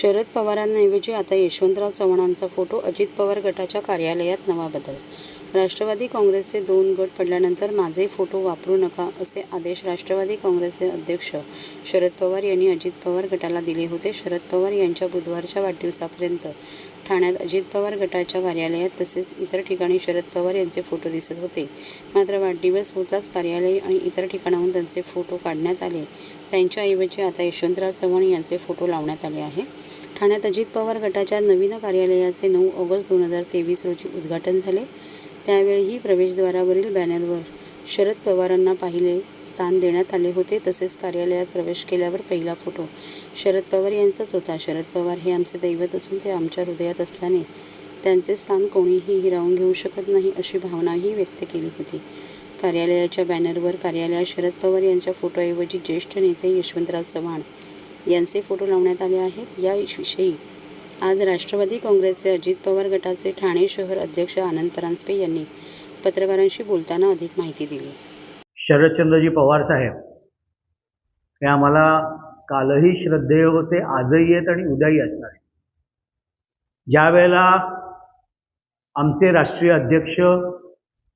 शरद पवारांऐवजी आता यशवंतराव चव्हाणांचा फोटो. अजित पवार गटाच्या कार्यालयात नवा बदल. राष्ट्रवादी काँग्रेसचे 2 गट पडल्यानंतर माझे फोटो वापरू नका असे आदेश राष्ट्रवादी काँग्रेसचे अध्यक्ष शरद पवार यांनी अजित पवार गटाला दिले होते. शरद पवार यांच्या बुधवारच्या वाढदिवसापर्यंत ठाण्यात अजित पवार गटाच्या कार्यालयात तसेच इतर ठिकाणी शरद पवार यांचे फोटो दिसत होते. मात्र वाढदिवस होताच कार्यालय आणि इतर ठिकाणाहून त्यांचे फोटो काढण्यात आले. त्यांच्याऐवजी आता यशवंतराव चव्हाण यांचे फोटो लावण्यात आले आहे. ठाण्यात अजित पवार गटाच्या नवीन कार्यालयाचे 9 ऑगस्ट 2023 रोजी उद्घाटन झाले. त्यावेळीही प्रवेशद्वारावरील बॅनरवर शरद पवारांना पहिले स्थान देण्यात आले होते. तसेच कार्यालयात प्रवेश केल्यावर पहिला फोटो शरद पवार यांचाच होता. शरद पवार हे आमचे दैवत असून ते आमच्या हृदयात असल्याने त्यांचे स्थान कोणीही हिरावून घेऊ शकत नाही अशी भावनाही व्यक्त केली होती. कार्यालयाच्या बॅनरवर कार्यालयात शरद पवार यांच्या फोटोऐवजी ज्येष्ठ नेते यशवंतराव चव्हाण यांचे फोटो लावण्यात आले आहेत. याविषयी आज राष्ट्रवादी काँग्रेसचे अजित पवार गटाचे ठाणे शहर अध्यक्ष आनंद परांजपे यांनी पत्रकारांशी बोलताना अधिक माहिती दिली. शरदचंद्रजी पवार साहेब हे आम्हाला कालही श्रद्धेय होते, आजही आहेत आणि उद्याही असणार. ज्या वेळेला आमचे राष्ट्रीय अध्यक्ष,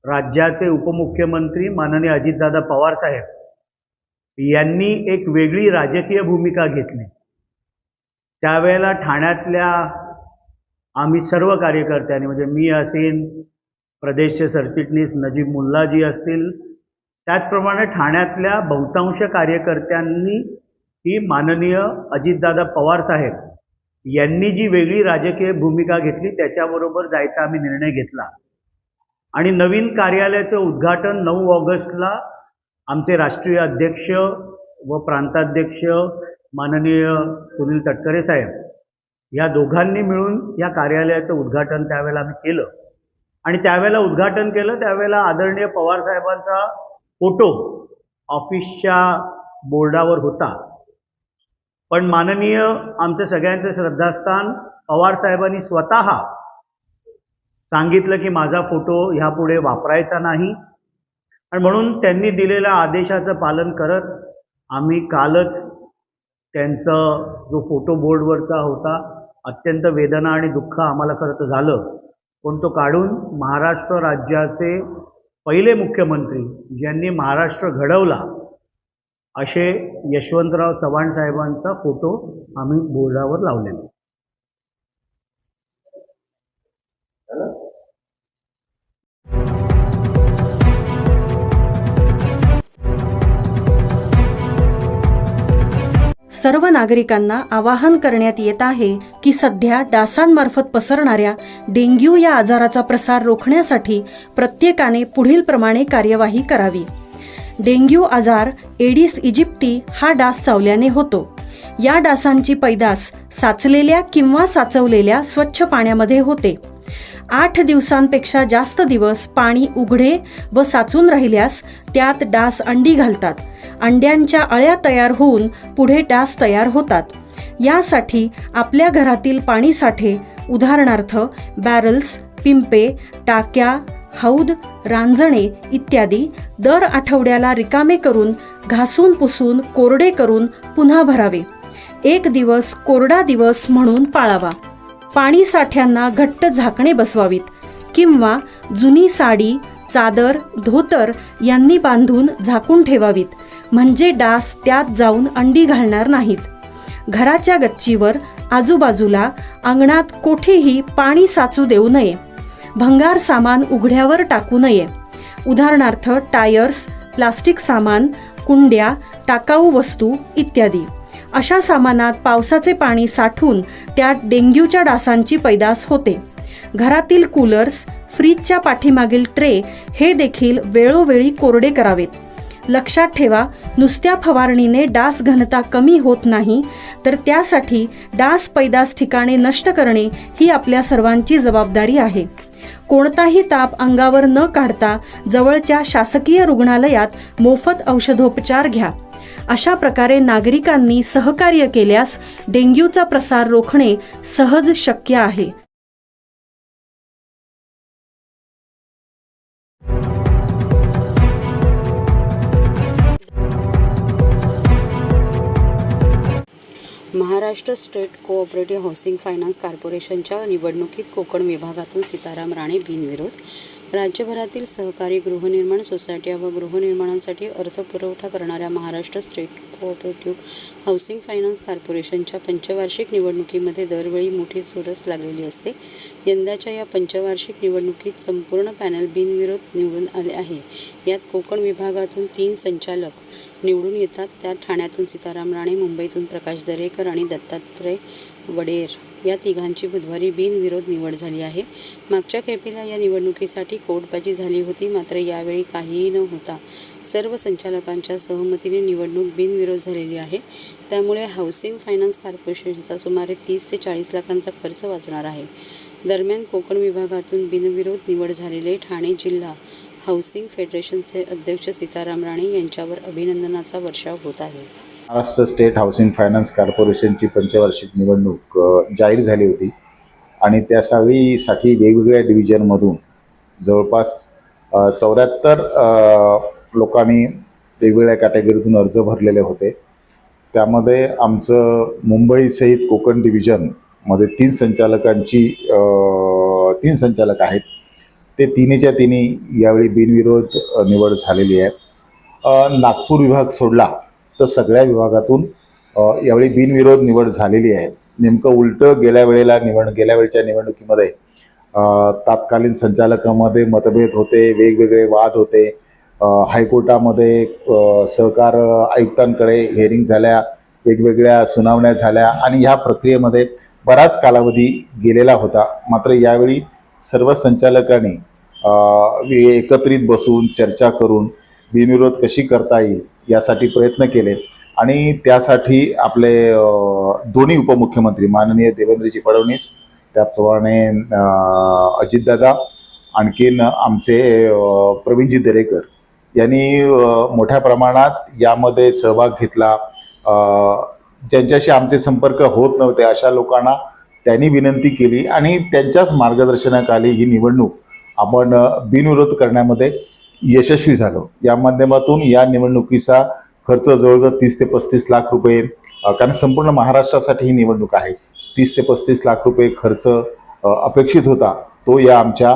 राज्याचे उपमुख्यमंत्री माननीय अजितदादा पवार साहेब यांनी एक वेगळी राजकीय भूमिका घेतली, त्यावेळेला ठाण्यातल्या आम्ही सर्व कार्यकर्त्यांनी, म्हणजे मी असेल, प्रदेशचे सरचिटणीस नजीब मुल्लाजी असतील, त्याचप्रमाणे ठाण्यातल्या बहुतांश कार्यकर्त्यांनी ही माननीय अजितदादा पवार साहेब यांनी जी वेगळी राजकीय भूमिका घेतली त्याच्याबरोबर जायचा आम्ही निर्णय घेतला. आणि नवीन कार्यालयाचं उद्घाटन 9 ऑगस्टला आमचे राष्ट्रीय अध्यक्ष व प्रांताध्यक्ष माननीय सुनील तटकरे साहेब या दोघांनी मिळून या कार्यालयाचं उद्घाटन त्यावेळेला आम्ही केलं. आणि त्यावेळेला उद्घाटन केलं त्यावेळेला आदरणीय पवार साहेबांचा फोटो ऑफिसच्या बोर्डावर होता. पण माननीय आमचं सगळ्यांचं श्रद्धास्थान पवार साहेबांनी स्वतः सांगितलं की माझा फोटो ह्यापुढे वापरायचा नाही. आणि म्हणून त्यांनी दिलेल्या आदेशाचं पालन करत आम्ही कालच त्यांचं जो फोटो बोर्डवरचा होता, अत्यंत वेदना आणि दुःख आम्हाला खरं तर झालं, पण तो काढून महाराष्ट्र राज्याचे पहिले मुख्यमंत्री ज्यांनी महाराष्ट्र घडवला असे यशवंतराव चव्हाण साहेबांचा फोटो आम्ही बोर्डावर लावलेला. सर्व नागरिकांना आवाहन करण्यात येत आहे की सध्या डासांमार्फत पसरणाऱ्या डेंग्यू या आजाराचा प्रसार रोखण्यासाठी प्रत्येकाने पुढीलप्रमाणे कार्यवाही करावी. डेंग्यू आजार एडिस इजिप्ती हा डास चावल्याने होतो. या डासांची पैदास साचलेल्या किंवा साचवलेल्या स्वच्छ पाण्यामध्ये होते. 8 दिवसांपेक्षा जास्त दिवस पाणी उघडे व साचून राहिल्यास त्यात डास अंडी घालतात. अंड्यांच्या अळ्या तयार होऊन पुढे डास तयार होतात. यासाठी आपल्या घरातील पाणीसाठे उदाहरणार्थ बॅरल्स, पिंपे, टाक्या, हौद, रांजणे इत्यादी दर आठवड्याला रिकामे करून घासून पुसून कोरडे करून पुन्हा भरावे. 1 दिवस कोरडा दिवस म्हणून पाळावा. पाणी साठ्यांना घट्ट झाकणे बसवावीत किंवा जुनी साडी, चादर, धोतर यांनी बांधून झाकून ठेवावीत, म्हणजे डास त्यात जाऊन अंडी घालणार नाहीत. घराच्या गच्चीवर, आजूबाजूला, अंगणात कोठेही पाणी साचू देऊ नये. भंगार सामान उघड्यावर टाकू नये. उदाहरणार्थ टायर्स, प्लास्टिक सामान, कुंड्या, टाकाऊ वस्तू इत्यादी. अशा सामानात पावसाचे पाणी साठून त्यात डेंग्यूच्या डासांची पैदास होते. घरातील कूलर्स, फ्रीजच्या पाठीमागील ट्रे हे देखील वेळोवेळी कोरडे करावेत. लक्षात ठेवा, नुसत्या फवारणीने डास घनता कमी होत नाही, तर त्यासाठी डास पैदास ठिकाणे नष्ट करणे ही आपल्या सर्वांची जबाबदारी आहे. कोणताही ताप अंगावर न काढता जवळच्या शासकीय रुग्णालयात मोफत औषधोपचार घ्या. अशा प्रकारे नागरिकांनी सहकार्य केल्यास डेंग्यूचा प्रसार रोखणे सहज शक्य आहे. Maharashtra state cooperative housing finance कॉर्पोरेशनच्या निवडणुकीत कोकण विभागातून सीताराम राणे बिनविरोध. राज्यभरातील सहकारी गृहनिर्माण सोसायट्या व गृहनिर्माणासाठी अर्थपुरवठा करणाऱ्या Maharashtra state cooperative housing finance कॉर्पोरेशनच्या पंचवार्षिक निवडणुकीमध्ये दरवेळी मोठी चुरस लागलेली असते. यंदाच्या या पंचवार्षिक निवडणुकीत संपूर्ण पॅनल बिनविरोध निवडून आले आहे. यात कोकण विभागातून 3 संचालक निवडून येतात. त्यात ठाण्यातून सीताराम राणे, मुंबईतून प्रकाश दरेकर आणि दत्तात्रय वडेर या तिघांची बुधवारी बिनविरोध निवड झाली आहे. मागच्या खेपेला या निवडणुकीसाठी कोर्टबाजी झाली होती, मात्र यावेळी काहीही न होता सर्व संचालकांच्या सहमतीने निवडणूक बिनविरोध झालेली आहे. त्यामुळे हाऊसिंग फायनान्स कॉर्पोरेशनचा सुमारे 30 ते 40 लाखांचा खर्च वाचणार आहे. दरम्यान कोकण विभागातून बिनविरोध निवड झालेले ठाणे जिल्हा हाऊसिंग फेडरेशनचे अध्यक्ष सीताराम राणे यांच्यावर अभिनंदनाचा वर्षाव होत आहे. महाराष्ट्र स्टेट हाऊसिंग फायनान्स कॉर्पोरेशनची पंचवार्षिक निवडणूक जाहीर झाली होती आणि त्यासाठी वेगवेगळ्या डिव्हिजनमधून जवळपास 74 लोकांनी वेगवेगळ्या कॅटेगरीतून अर्ज भरलेले होते. त्यामध्ये आमचं मुंबईसहित कोकण डिव्हिजनमध्ये 3 संचालक आहेत. ते तिन्हीच्या तिन्ही यावेळी बिनविरोध निवड झालेली आहे. नागपूर विभाग सोडला तर सगळ्या विभागातून यावेळी बिनविरोध निवड झालेली आहे. नेमकं उलटं गेल्या वेळच्या निवडणुकीमध्ये तात्कालीन संचालकामध्ये मतभेद होते, वेगवेगळे वाद होते. हायकोर्टामध्ये सहकार आयुक्तांकडे हिअरिंग झाल्या, वेगवेगळ्या सुनावण्या झाल्या आणि ह्या प्रक्रियेमध्ये बराच कालावधी गेलेला होता. मात्र यावेळी सर्व संचालकांनी एकत्रित बसून चर्चा करून बिनविरोध कशी करता येईल यासाठी प्रयत्न केले आणि त्यासाठी आपले दोन्ही उपमुख्यमंत्री माननीय देवेंद्रजी फडणवीस, त्याप्रमाणे अजितदादा, आणखीन आमचे प्रवीणजी दरेकर यांनी मोठ्या प्रमाणात यामध्ये सहभाग घेतला. ज्यांच्याशी आमचे संपर्क होत नव्हते अशा लोकांना त्यांनी विनंती केली आणि त्यांच्याच मार्गदर्शनाखाली ही निवडणूक आपण बिनविरोध करण्यामध्ये यशस्वी झालो. या माध्यमातून या निवडणुकीचा खर्च जवळजवळ 30 ते 35 लाख रुपये, कारण संपूर्ण महाराष्ट्रासाठी ही निवडणूक आहे, 30 ते 35 लाख रुपये खर्च अपेक्षित होता. तो या आमच्या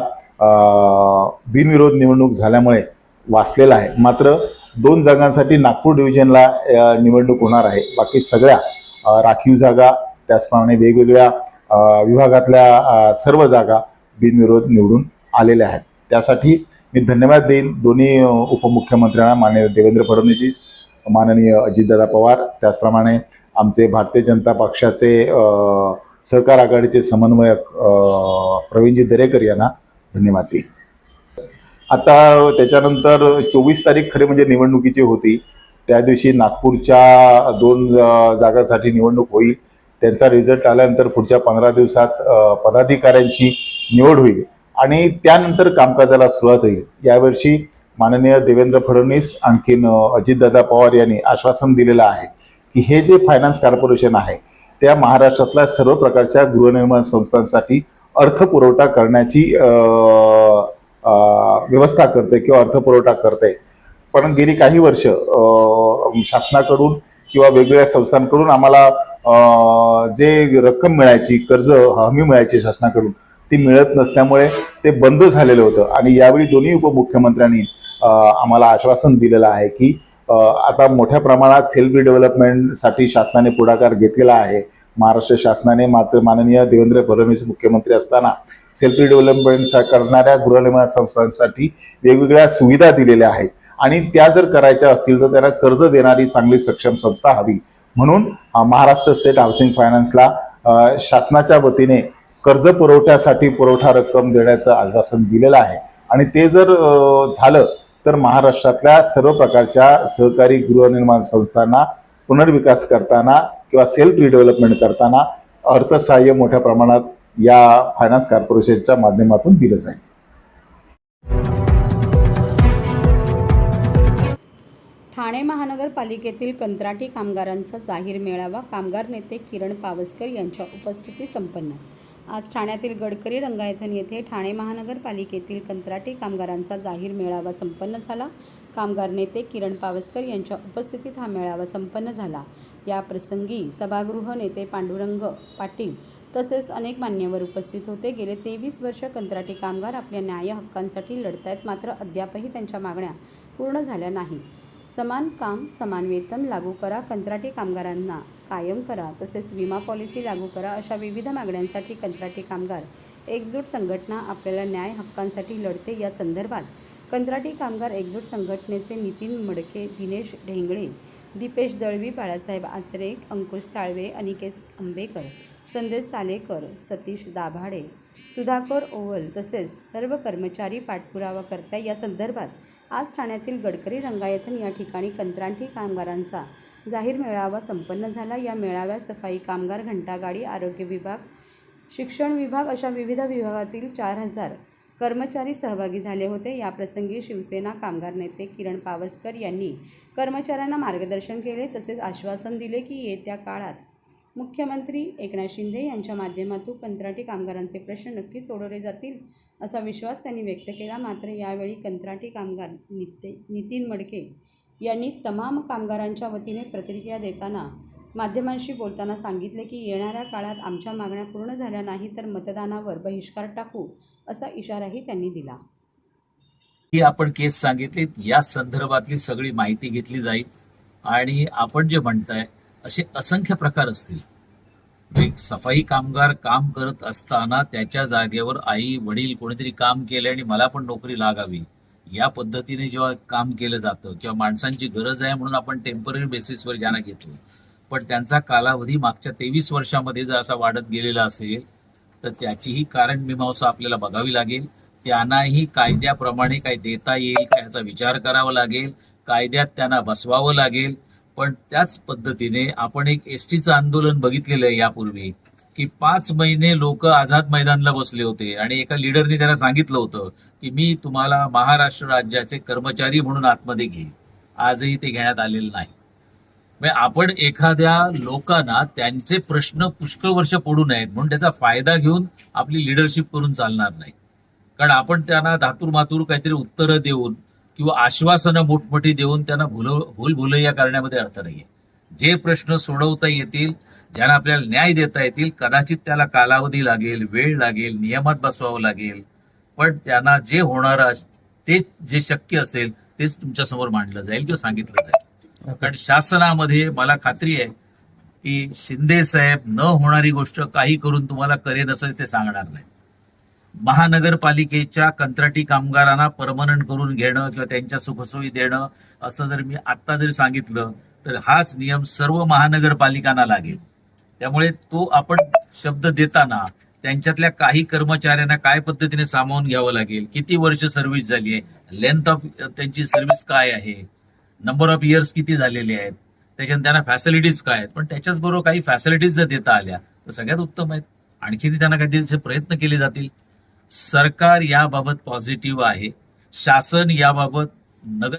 बिनविरोध निवडणूक झाल्यामुळे वाचलेला आहे. मात्र 2 जागांसाठी नागपूर डिव्हिजनला निवडणूक होणार आहे. बाकी सगळ्या राखीव जागा, त्याचप्रमाणे वेगवेगळ्या विभागातल्या सर्व जागा बिनविरोध निवडून आलेल्या आहेत. त्यासाठी मी धन्यवाद देईन दोन्ही उपमुख्यमंत्र्यांना, माननीय देवेंद्र फडणवीस, माननीय अजितदादा पवार, त्याचप्रमाणे आमचे भारतीय जनता पक्षाचे सहकार आघाडीचे समन्वयक प्रवीणजी दरेकर यांना धन्यवाद देईन. आता त्याच्यानंतर 24 तारीख खरे म्हणजे निवडणुकीची होती. त्या दिवशी नागपूरच्या 2 जागांसाठी निवडणूक होईल. त्यांचा रिझल्ट आल्यानंतर पुढच्या 15 दिवसात पदाधिकाऱ्यांची निवड होईल आणि त्यानंतर कामकाजाला सुरुवात होईल. यावर्षी माननीय देवेंद्र फडणवीस आणखीन अजितदादा पवार यांनी आश्वासन दिलेलं आहे की हे जे फायनान्स कॉर्पोरेशन आहे त्या महाराष्ट्रातल्या सर्व प्रकारच्या गृहनिर्माण संस्थांसाठी अर्थपुरवठा करण्याची व्यवस्था करते किंवा अर्थपुरवठा करते. पण गेली काही वर्ष शासनाकडून किंवा वेगवेगळ्या संस्थांकडून आम्हाला जे रक्कम मिळायची, कर्ज हमी मिळायची शासनाकडून, ती मिळत नसल्यामुळे ते बंद झालेलं होतं. आणि यावेळी दोन्ही उपमुख्यमंत्र्यांनी आम्हाला आश्वासन दिलेलं आहे की आता मोठ्या प्रमाणात सेल्फ डेव्हलपमेंटसाठी शासनाने पुढाकार घेतलेला आहे. महाराष्ट्र शासनाने मात्र माननीय देवेंद्र फडणवीस मुख्यमंत्री असताना सेल्फ डेव्हलपमेंट करणाऱ्या गृहनिर्माण संस्थांसाठी वेगवेगळ्या सुविधा दिलेल्या आहेत आणि त्या जर करायच्या असतील तर त्यांना कर्ज देणारी चांगली सक्षम संस्था हवी. म्हणून महाराष्ट्र स्टेट हाऊसिंग फायनान्सला शासनाच्या वतीने कर्ज पुरवठ्यासाठी पुरवठा रक्कम देण्याचं आश्वासन दिलेलं आहे आणि ते जर झालं तर महाराष्ट्रातल्या सर्व प्रकारच्या सहकारी गृहनिर्माण संस्थांना पुनर्विकास करताना किंवा सेल्फ रिडेव्हलपमेंट करताना अर्थसहाय्य मोठ्या प्रमाणात या फायनान्स कॉर्पोरेशनच्या माध्यमातून दिलं जाईल. ठाणे महानगरपालिकेतील कंत्राटी कामगारांचा जाहीर मेळावा कामगार नेते किरण पावसकर यांच्या उपस्थितीत संपन्न. आज ठाण्यातील गडकरी रंगायतन येथे ठाणे महानगरपालिकेतील कंत्राटी कामगारांचा जाहीर मेळावा संपन्न झाला. कामगार नेते किरण पावसकर यांच्या उपस्थितीत हा मेळावा संपन्न झाला. या प्रसंगी सभागृह नेते पांडुरंग पाटील तसेच अनेक मान्यवर उपस्थित होते. गेले 23 वर्ष कंत्राटी कामगार आपल्या न्याय हक्कांसाठी लढतायत, मात्र अद्यापही त्यांच्या मागण्या पूर्ण झाल्या नाहीत. समान काम समान वेतन लागू करा, कंत्राटी कामगारांना कायम करा, तसेच विमा पॉलिसी लागू करा, अशा विविध मागण्यांसाठी कंत्राटी कामगार एकजूट संघटना आपल्याला न्याय हक्कांसाठी लढते. या संदर्भात कंत्राटी कामगार एकजूट संघटनेचे नितीन मडके, दिनेश ढेंगळे, दीपेश दळवी, बाळासाहेब आचरे, अंकुश साळवे, अनिकेत आंबेकर, संदेश सालेकर, सतीश दाभाडे, सुधाकर ओवल तसेच सर्व कर्मचारी पाठपुरावा करताय. या संदर्भात आज ठाण्यातील गडकरी रंगायतन या ठिकाणी कंत्राटी कामगारांचा जाहीर मेळावा संपन्न झाला. या मेळाव्यात सफाई कामगार, घंटागाडी, आरोग्य विभाग, शिक्षण विभाग अशा विविध विभागातील 4000 कर्मचारी सहभागी झाले होते. याप्रसंगी शिवसेना कामगार नेते किरण पावसकर यांनी कर्मचाऱ्यांना मार्गदर्शन केले, तसेच आश्वासन दिले की येत्या काळात मुख्यमंत्री एकनाथ शिंदे यांच्या माध्यमातून कंत्राटी कामगारांचे प्रश्न नक्की सोडवले जातील असा विश्वास त्यांनी व्यक्त केला. मात्र यावेळी कंत्राटी कामगार नितीन मडके यांनी तमाम कामगारांच्या वतीने प्रतिक्रिया देताना माध्यमांशी बोलताना सांगितले की येणाऱ्या काळात आमच्या मागण्या पूर्ण झाल्या नाही तर मतदानावर बहिष्कार टाकू असा इशाराही त्यांनी दिला. ही आपण केस सांगितली, या संदर्भातली सगळी माहिती घेतली जाईल आणि आपण जे म्हणताय असे असंख्य प्रकार असतील. एक सफाई कामगार काम करत असताना त्याच्या जागेवर आई वडील कोणीतरी काम केले आणि मला पण नोकरी लागावी या पद्धतीने जेव्हा काम केलं जातं किंवा माणसांची गरज आहे म्हणून आपण टेम्पररी बेसिसवर ज्यांना घेतो, पण त्यांचा कालावधी मागच्या 23 वर्षामध्ये जर असा वाढत गेलेला असेल तर त्याचीही कारण मीमांसा आपल्याला बघावी लागेल. त्यांनाही कायद्याप्रमाणे काय देता येईल का ह्याचा विचार करावा लागेल, कायद्यात त्यांना बसवावं लागेल. पण त्याच पद्धतीने आपण एक एसटीचं आंदोलन बघितलेलं आहे यापूर्वी की 5 महिने लोक आझाद मैदानला बसले होते आणि एका लीडरने त्यांना सांगितलं होतं की मी तुम्हाला महाराष्ट्र राज्याचे कर्मचारी म्हणून आतमध्ये घेईन. आजही ते घेण्यात आलेलं नाही. म्हणजे आपण एखाद्या लोकांना त्यांचे प्रश्न पुष्कळ वर्ष पडू नयेत म्हणून त्याचा फायदा घेऊन आपली लिडरशिप करून चालणार नाही. कारण आपण त्यांना धातूर मातूर काहीतरी उत्तरं देऊन किंवा आश्वासनं मोठमोठी देऊन त्यांना भूलभुलैया करण्यामध्ये अर्थ नाहीये. जे प्रश्न सोडवता येतील, ज्यांना आपल्याला न्याय देता येतील, कदाचित त्याला कालावधी लागेल, वेळ लागेल, नियमात बसवावं लागेल, पण त्यांना जे होणार ते जे शक्य असेल तेच तुमच्या समोर मांडलं जाईल किंवा सांगितलं जाईल. कारण शासनामध्ये मला खात्री आहे की शिंदे साहेब न होणारी गोष्ट काही करून तुम्हाला करेन असं ते सांगणार नाही. महानगरपालिकेच्या कंत्राटी कामगारांना परमनंट करून घेणं किंवा त्यांच्या सुखसोयी देणं असं जर मी आत्ता जरी सांगितलं तर हाच नियम सर्व महानगरपालिकांना लागेल. त्यामुळे तो आपण शब्द देताना त्यांच्यातल्या काही कर्मचाऱ्यांना काय पद्धतीने सामावून घ्यावं लागेल, किती वर्ष सर्व्हिस झाली आहे, लेंथ ऑफ त्यांची सर्व्हिस काय आहे, नंबर ऑफ इयर्स किती झालेले आहेत, त्याच्यानंतर त्यांना फॅसिलिटीज काय आहेत, पण त्याच्याच बरोबर काही फॅसिलिटीज जर देता आल्या तर सगळ्यात उत्तम आहेत. आणखी त्यांना काहीतरी प्रयत्न केले जातील. सरकार याबाबत पॉझिटिव्ह आहे. शासन याबाबत नगर